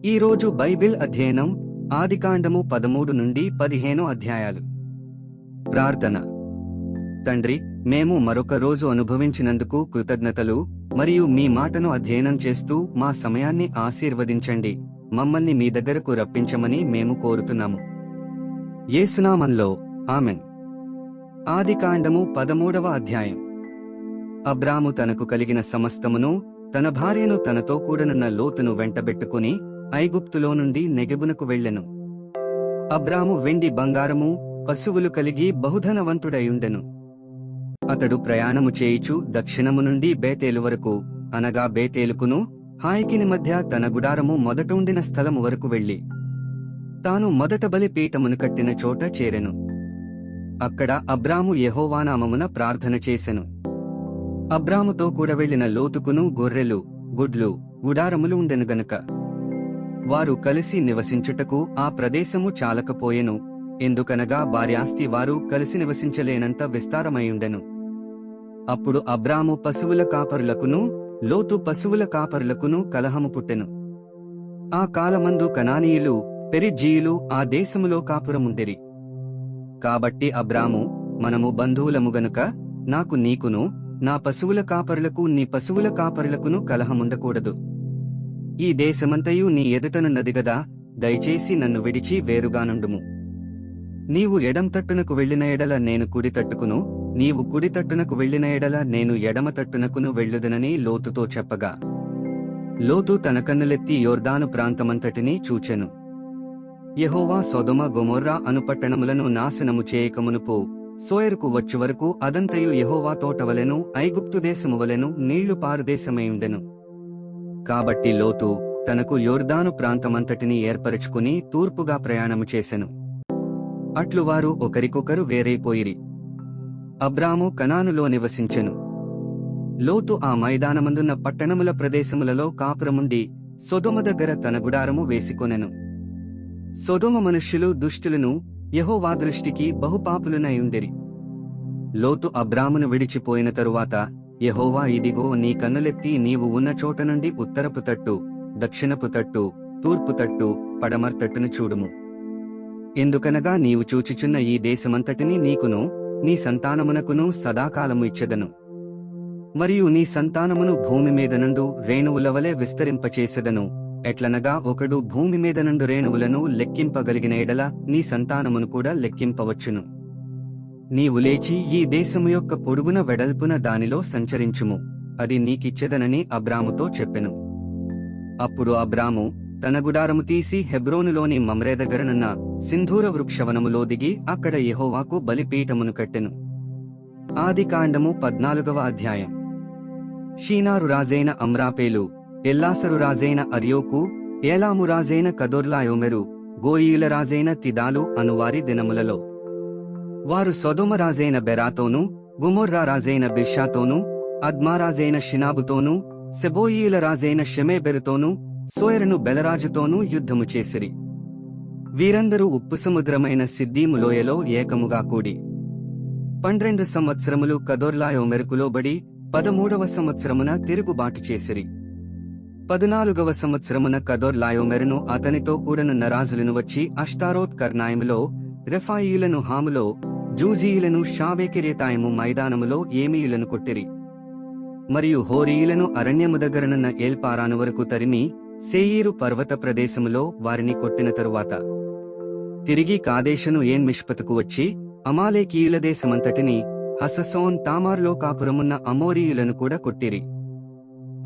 ఈరోజు బైబిల్ అధ్యయనం ఆదికాండము 13 నుండి 15 అధ్యాయాలు. ప్రార్థన. తండ్రి, మేము మరొక రోజు అనుభవించినందుకు కృతజ్ఞతలు మరియు మీ మాటను అధ్యయనం చేస్తూ మా సమయాన్ని ఆశీర్వదించండి. మమ్మల్ని మీ దగ్గరకు రప్పించమని మేము కోరుతున్నాము. యేసునామంలో ఆమెన్. ఆదికాండము 13వ అధ్యాయం. అబ్రాము తనకు కలిగిన సమస్తమును, తన భార్యను తనతో కూడనున్న లోతును వెంటబెట్టుకుని ఐగుప్తులో నుండి నెగెబునకు వెళ్ళెను. అబ్రాము వెండి బంగారము పశువులు కలిగి బహుధనవంతుడయుండెను. అతడు ప్రయాణము చేయుచు దక్షిణము నుండి బేతేలు వరకు, అనగా బేతేలుకును హాయికిని మధ్య తన గుడారము మొదట ఉండిన స్థలము వరకు వెళ్లి తాను మొదట బలిపీఠమును కట్టిన చోట చేరెను. అక్కడ అబ్రాము యెహోవా నామమున ప్రార్థన చేసెను. అబ్రాముతో కూడా వెళ్లిన లోతుకును గొర్రెలు, గుడ్లు, గుడారములు ఉండెను గనుక వారు కలిసి నివసించుటకు ఆ ప్రదేశము చాలకపోయెను. ఎందుకనగా భార్యాస్తి వారు కలిసి నివసించలేనంత విస్తారమైయుండెను. అప్పుడు అబ్రాము పశువుల కాపరులకును లోతు పశువుల కాపరులకును కలహము పుట్టెను. ఆ కాలమందు కనానీయులు, పెరిజ్జీయులు ఆ దేశములో కాపురముండిరి. కాబట్టి అబ్రాము, మనము బంధువులము గనుక నాకు నీకును నా పశువుల కాపరులకు నీ పశువుల కాపరులకును కలహముండకూడదు. ఈ దేశమంతయు నీ ఎదుటనున్నది గదా, దయచేసి నన్ను విడిచి వేరుగానుండుము. నీవు ఎడం తట్టునకు వెళ్లిన ఎడల నేను కుడి తట్టుకును, నీవు కుడి తట్టునకు వెళ్లిన ఎడల నేను ఎడమ తట్టునకును వెళ్ళుదనని లోతుతో చెప్పగా, లోతు తన కన్నులెత్తి యొర్దాను ప్రాంతమంతటినీ చూచెను. యెహోవా సొదొమ గొమొర్రా అను పట్టణములను నాశనము చేయకమునుపు సోయరుకు వచ్చువరకు అదంతయు యెహోవా తోటవలెను ఐగుప్తు దేశమువలెను నీళ్లు పారుదేశమైయుండెను. కాబట్టి లోతు తనకు యొర్దాను ప్రాంతమంతటిని ఏర్పరచుకుని తూర్పుగా ప్రయాణము చేసెను. అట్లు వారు ఒకరికొకరు వేరైపోయిరి. అబ్రాము కనానులో నివసించెను. లోతు ఆ మైదానమందున్న పట్టణముల ప్రదేశములలో కాపురముండి సొదొమ దగ్గర తన గుడారము వేసికొనెను. సొదొమ మనుష్యులు దుష్టులను, యెహోవా దృష్టికి బహుపాపులునయుండిరి. లోతు అబ్రామును విడిచిపోయిన తరువాత యెహోవా, ఇదిగో నీ కన్నులెత్తి నీవు ఉన్న చోట నుండి ఉత్తరపు తట్టు, దక్షిణపు తట్టు, తూర్పు తట్టు, పడమర తట్టును చూడుము. ఎందుకనగా నీవు చూచుచున్న ఈ దేశమంతటిని నీకును నీ సంతానమునకును సదాకాలము ఇచ్చెదను. మరియు నీ సంతానమును భూమి మీద నుండు రేణువులవలె విస్తరింపచేసెదను. ఎట్లనగా ఒకడు భూమి మీద నుండు రేణువులను లెక్కింపగలిగిన ఎడల నీ సంతానమును కూడా లెక్కింపవచ్చును. నీవు లేచి ఈ దేశము యొక్క పొడుగున వెడల్పున దానిలో సంచరించుము, అది నీకిచ్చెదనని అబ్రాముతో చెప్పెను. అప్పుడు అబ్రాము తన గుడారము తీసి హెబ్రోనులోని మమ్రే దగ్గరనున్న సింధూర వృక్షవనములో దిగి అక్కడ యెహోవాకు బలిపీఠమును కట్టెను. ఆదికాండము 14వ అధ్యాయం. షీనారు రాజైన అమ్రాపేలు, ఎల్లాసరు రాజైన అర్యోకు, ఏలాము రాజైన కదొర్లాయోమెరు, గోయీయుల రాజైన తిదాలు అనువారి దినములలో వారు సొదొమ రాజైన బెరాతోను, గుమొర్రా రాజైన బిర్షాతోను, అద్మారాజైన షినాబుతోను, సెబోయీయుల రాజైన షెమేబెరుతోను, సోయరును బెలరాజుతోనూ యుద్ధము చేసిరి. వీరందరూ ఉప్పు సముద్రమైన సిద్దీము లోయలో ఏకముగా కూడి 12 సంవత్సరములు కదొర్లాయోమెరుకు లోబడి 13వ సంవత్సరమున తిరుగుబాటు చేసిరి. 14వ సంవత్సరమున కదొర్లాయోమెరును అతనితో కూడనున్న రాజులను వచ్చి అష్తారోత్ కర్నాయములో, రెఫాయీయులను హాములో, జూజీయులను షావేకిరేతాయము మైదానములో ఏమీయులను కొట్టిరి. మరియు హోరీయులను అరణ్యము దగ్గరనున్న ఏల్పారాను వరకు తరిమి సేయీరు పర్వత ప్రదేశములో వారిని కొట్టిన తరువాత తిరిగి కాదేషును ఏన్మిష్పతుకు వచ్చి అమాలేకీయుల దేశమంతటిని, హససోన్ తామారులో కాపురమున్న అమోరీయులను కూడా కొట్టిరి.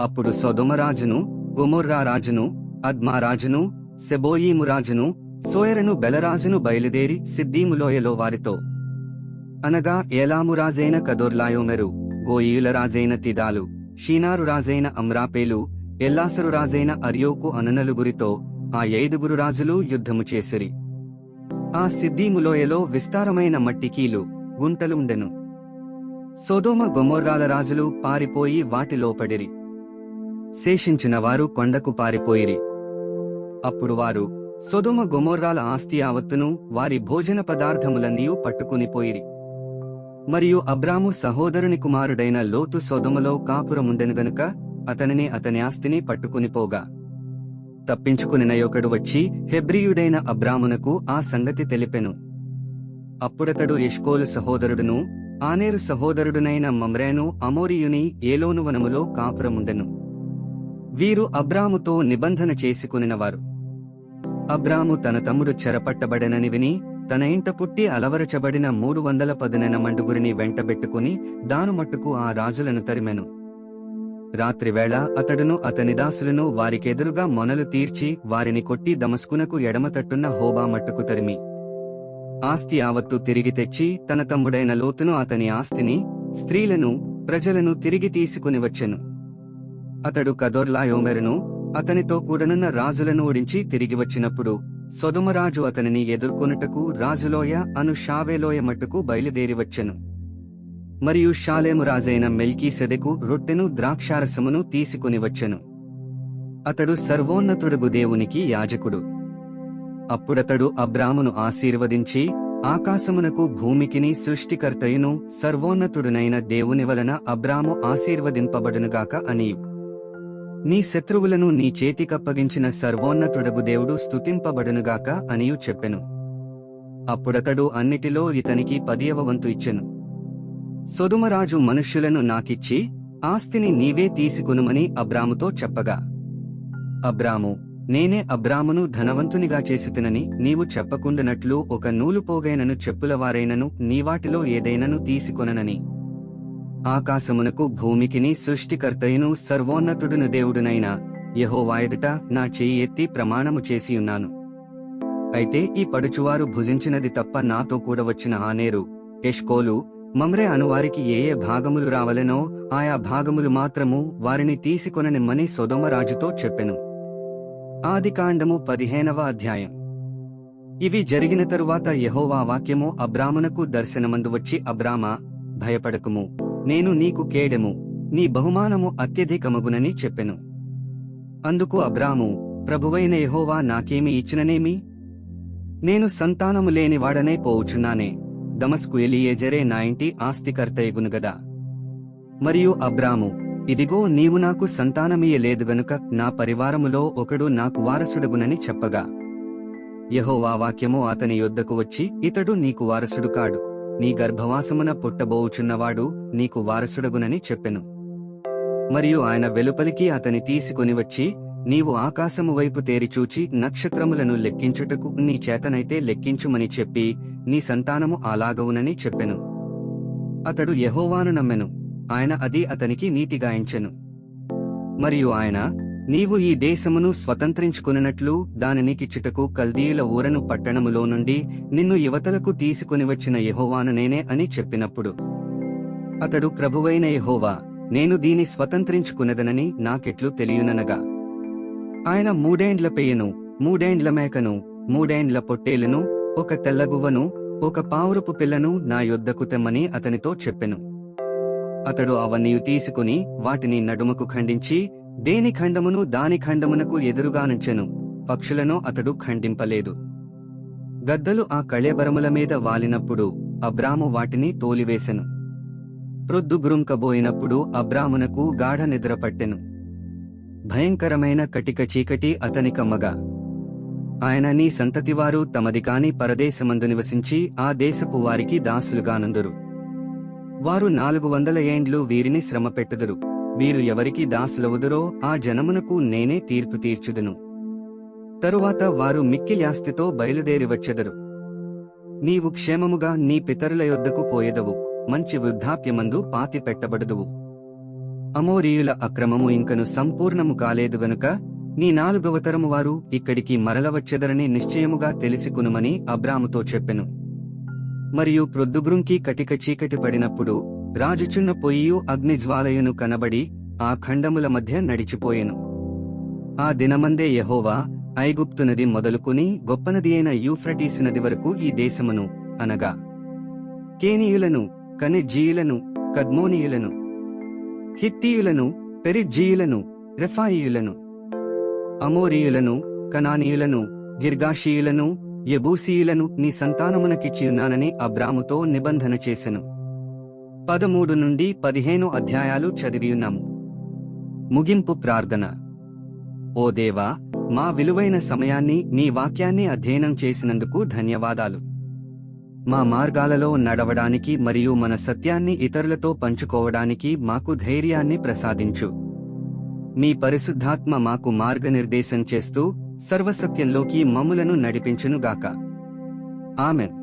అప్పుడు సొదొమ రాజును, గొమొర్రా రాజును, అద్మా రాజును, సెబోయీము రాజును, సోయరును బెలరాజును బయలుదేరి సిద్దీము లోయలో వారితో, అనగా ఏలాము రాజైన కదొర్లాయోమెరు, గోయీయుల రాజైన తిదాలు, షీనారు రాజైన అమ్రాపేలు, ఎల్లాసరు రాజైన అర్యోకు అను నలుగురితో ఆ 5 రాజులు యుద్ధము చేసిరి. ఆ సిద్దీము లోయలో విస్తారమైన మట్టికీలు, గుంటలు ఉండెను. సొదొమ గొమొర్రాల రాజులు పారిపోయి వాటిలో పడిరి. శేషించిన వారు కొండకు పారిపోయిరి. అప్పుడు వారు సొదొమ గొమొర్రాల ఆస్తి యావత్తును వారి భోజన పదార్థములన్నీయూ పట్టుకునిపోయిరి. మరియు అబ్రాము సహోదరుని కుమారుడైన లోతు సొదొమలో కాపురముండెను గనుక అతనిని అతని ఆస్తిని పట్టుకునిపోగా తప్పించుకునినయొకడు వచ్చి హెబ్రీయుడైన అబ్రామునకు ఆ సంగతి తెలిపెను. అప్పుడతడు ఎష్కోలు సహోదరుడును ఆనేరు సహోదరుడునైన మమ్రేను అమోరీయుని ఏలోను వనములో కాపురముండెను. వీరు అబ్రాముతో నిబంధన చేసుకునినవారు. అబ్రాము తన తమ్ముడు చెరపట్టబడెనని విని తన ఇంట పుట్టి అలవరచబడిన 310 మండుగురిని వెంటబెట్టుకుని దానుమట్టుకు ఆ రాజులను తరిమెను. రాత్రివేళ అతడును అతని దాసులను వారికెదురుగా మొనలు తీర్చి వారిని కొట్టి దమస్కునకు ఎడమతట్టున్న హోబా మట్టుకు తరిమి ఆస్తి యావత్తు తిరిగి తెచ్చి తన తమ్ముడైన లోతును అతని ఆస్తిని, స్త్రీలను, ప్రజలను తిరిగి తీసుకుని వచ్చెను. అతడు కదొర్లాయోమెరును అతనితో కూడనున్న రాజులను ఓడించి తిరిగి వచ్చినప్పుడు సొదొమరాజు అతనిని ఎదుర్కొనుటకు రాజులోయ అను షావేలోయ మట్టుకు బయలుదేరి వచ్చెను. మరియు షాలేము రాజైన మెల్కీసెదెకు రొట్టెను ద్రాక్షారసమును తీసుకుని వచ్చెను. అతడు సర్వోన్నతుడగు దేవునికి యాజకుడు. అప్పుడతడు అబ్రామును ఆశీర్వదించి ఆకాశమునకు భూమికిని సృష్టికర్తయును సర్వోన్నతుడునైన దేవుని వలన అబ్రాము ఆశీర్వదింపబడునుగాక అనియు. నీ శత్రువులను నీ చేతికప్పగించిన సర్వోన్నతుడగు దేవుడు స్తుతింపబడునుగాక అనియు చెప్పెను. అప్పుడతడు అన్నిటిలో ఇతనికి 10వ వంతు ఇచ్చెను. సొదొమరాజు మనుష్యులను నాకిచ్చి ఆస్తిని నీవే తీసుకునుమని అబ్రాముతో చెప్పగా, అబ్రాము, నేనే అబ్రామును ధనవంతునిగా చేసితినని నీవు చెప్పకుండునట్లు ఒక నూలుపోగైనను చెప్పులవారైనను నీవాటిలో ఏదైనను తీసుకొననని ఆకాశమునకు భూమికిని సృష్టికర్తయును సర్వోన్నతుడును దేవుడునైన యెహోవా ఎదుట నా చెయ్యి ఎత్తి ప్రమాణము చేసియున్నాను. అయితే ఈ పడుచువారు భుజించినది తప్ప నాతో కూడా వచ్చిన ఆనేరు, ఎష్కోలు, మమ్రే అనువారికి ఏ ఏ భాగములు రావలెనో ఆయా భాగములు మాత్రము వారిని తీసుకొననిమ్మని సొదొమరాజుతో చెప్పెను. ఆదికాండము 15వ అధ్యాయం. ఇవి జరిగిన తరువాత యెహోవా వాక్యము అబ్రామునకు దర్శనమందు వచ్చి, అబ్రామా, భయపడకుము, నేను నీకు కేడెము, నీ బహుమానము అత్యధికమగునని చెప్పెను. అందుకు అబ్రాము, ప్రభువైన యెహోవా నాకేమి ఇచ్చిననేమి? నేను సంతానము లేని వాడనే పోవుచున్నానే. దమస్కు ఎలియేజరే నా ఇంటి ఆస్తికర్తయగునుగదా. మరియు అబ్రాము, ఇదిగో నీవు నాకు సంతానమియ్యలేదు గనుక నా పరివారములో ఒకడు నాకు వారసుడగునని చెప్పగా, యెహోవా వాక్యము అతని యొద్దకు వచ్చి, ఇతడు నీకు వారసుడు కాడు, నీ గర్భవాసమున పుట్టబోవుచున్నవాడు నీకు వారసుడగునని చెప్పెను. మరియు ఆయన వెలుపలికి అతని తీసుకుని వచ్చి, నీవు ఆకాశము వైపు తేరిచూచి నక్షత్రములను లెక్కించుటకు నీ చేతనైతే లెక్కించుమని చెప్పి నీ సంతానము అలాగవునని చెప్పెను. అతడు యెహోవాను నమ్మెను, ఆయన అది అతనికి నీతిగా ఎంచెను. మరియు ఆయన, నీవు ఈ దేశమును స్వతంత్రించుకున్నట్లు దానినికిచ్చుటకు కల్దీయుల ఊరను పట్టణములో నుండి నిన్ను యువతలకు తీసుకుని వచ్చిన యెహోవాను నేనే అని చెప్పినప్పుడు అతడు, ప్రభువైన యెహోవా, నేను దీని స్వతంత్రించుకున్నదనని నాకెట్లు తెలియననగా, ఆయన 3 ఏండ్ల పెయ్యను, 3 ఏండ్ల మేకను, 3 ఏండ్ల పొట్టేలును, ఒక తెల్లగువ్వను, ఒక పావురపు పిల్లను నా యొద్దకు తెమ్మని అతనితో చెప్పెను. అతడు అవన్నీ తీసుకుని వాటిని నడుమకు ఖండించి దేని ఖండమును దాని ఖండమునకు ఎదురుగా నుంచెను. పక్షులను అతడు ఖండింపలేదు. గద్దలు ఆ కళేబరముల మీద వాలినప్పుడు అబ్రాము వాటిని తోలివేసెను. ప్రొద్దుగురుంకబోయినప్పుడు అబ్రామునకు గాఢ నిద్ర పట్టెను. భయంకరమైన కటిక చీకటి అతనికమ్మగా, ఆయన, నీ సంతతివారు తమది కాని పరదేశమందు నివసించి ఆ దేశపు వారికి దాసులుగానుందురు. వారు 400 ఏండ్లు వీరిని శ్రమపెట్టుదురు. వీరు ఎవరికి దాసులవుదురో ఆ జనమునకు నేనే తీర్పు తీర్చుదును. తరువాత వారు మిక్కిలి బయలుదేరి వచ్చెదరు. నీవు క్షేమముగా నీ పితరుల యొద్దకు పోయెదవు, మంచి వృద్ధాప్యమందు పాతి పెట్టబడుదువు. అమోరీయుల అక్రమము ఇంకను సంపూర్ణము కాలేదు గనుక నీ 4వ తరము వారు ఇక్కడికి మరలవచ్చెదరని నిశ్చయముగా తెలిసికునుమని అబ్రాముతో చెప్పెను. మరియు ప్రొద్దుగ్రుంకి కటిక చీకటి పడినప్పుడు రాజుచున్న పొయ్యియు అగ్నిజ్వాలయును కనబడి ఆ ఖండముల మధ్య నడిచిపోయెను. ఆ దినమందే యెహోవా ఐగుప్తు నది మొదలుకుని గొప్పనది అయిన యూఫ్రటీసు నది వరకు ఈ దేశమును, అనగా కేనీయులను, కనిజ్జీయులను, కద్మోనీయులను, హిత్తీయులను, పెరిజ్జీయులను, రెఫాయీయులను, అమోరీయులను, కనానీయులను, గిర్గాషీయులను, యెబూసీయులను నీ సంతానమునకిచ్చియున్నానని అబ్రాముతో నిబంధన చేసెను. 13 నుండి 15 అధ్యాయాలు చదివియున్నాము. ముగింపు ప్రార్థన. ఓ దేవా, మా విలువైన సమయాన్ని నీ వాక్యాన్ని అధ్యయనం చేసినందుకు ధన్యవాదాలు. మా మార్గాలలో నడవడానికి మరియు మన సత్యాన్ని ఇతరులతో పంచుకోవడానికి మాకు ధైర్యాన్ని ప్రసాదించు. మీ పరిశుద్ధాత్మ మాకు మార్గనిర్దేశం చేస్తూ సర్వసత్యంలోకి మమ్ములను నడిపించునుగాక. ఆమెన్.